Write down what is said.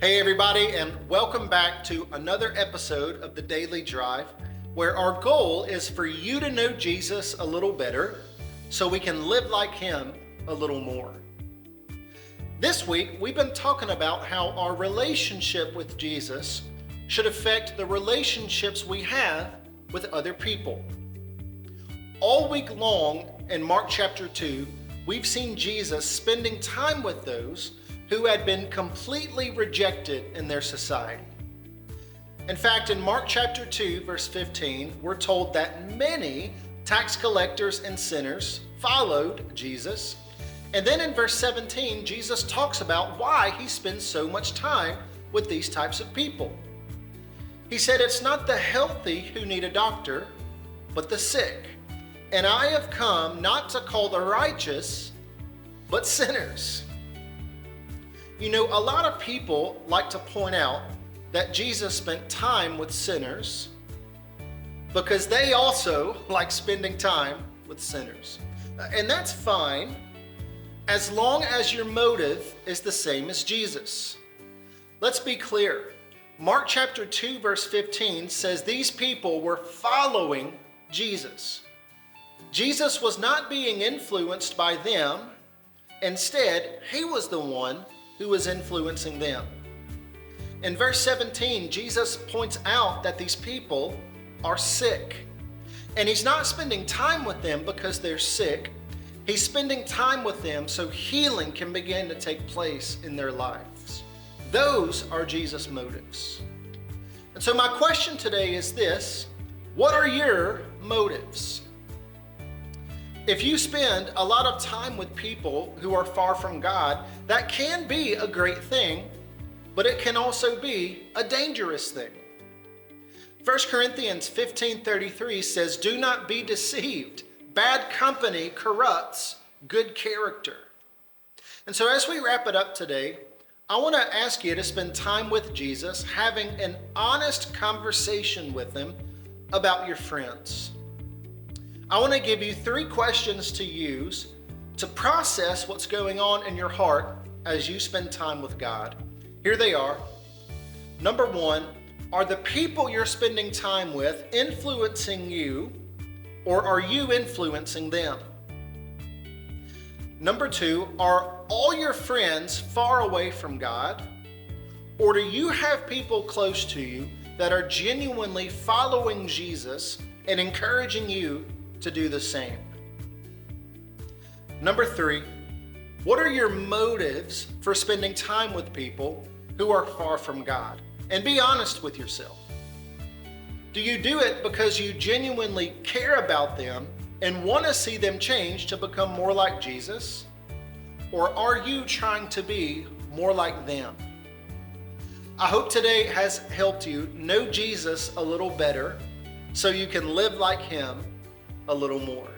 Hey everybody, and welcome back to another episode of the Daily Drive, where our goal is for you to know Jesus a little better so we can live like him a little more. This week, we've been talking about how our relationship with Jesus should affect the relationships we have with other people. All week long in Mark chapter 2, we've seen Jesus spending time with those who had been completely rejected in their society. In fact, in Mark chapter 2, verse 15, we're told that many tax collectors and sinners followed Jesus. And then in verse 17, Jesus talks about why he spends so much time with these types of people. He said, "It's not the healthy who need a doctor, but the sick. And I have come not to call the righteous, but sinners." You know, a lot of people like to point out that Jesus spent time with sinners because they also like spending time with sinners. And that's fine as long as your motive is the same as Jesus. Let's be clear. Mark chapter 2 verse 15 says these people were following Jesus. Jesus was not being influenced by them. Instead, he was the one who was influencing them. In verse 17, Jesus points out that these people are sick. And he's not spending time with them because they're sick. He's spending time with them so healing can begin to take place in their lives. Those are Jesus' motives. And so my question today is this: what are your motives? If you spend a lot of time with people who are far from God, that can be a great thing, but it can also be a dangerous thing. 1 Corinthians 15:33 says, "Do not be deceived. Bad company corrupts good character." And so as we wrap it up today, I want to ask you to spend time with Jesus, having an honest conversation with him about your friends. I want to give you 3 questions to use to process what's going on in your heart as you spend time with God. Here they are. Number 1, are the people you're spending time with influencing you, or are you influencing them? Number 2, are all your friends far away from God, or do you have people close to you that are genuinely following Jesus and encouraging you to do the same? Number 3, what are your motives for spending time with people who are far from God? And be honest with yourself. Do you do it because you genuinely care about them and want to see them change to become more like Jesus? Or are you trying to be more like them? I hope today has helped you know Jesus a little better so you can live like him a little more.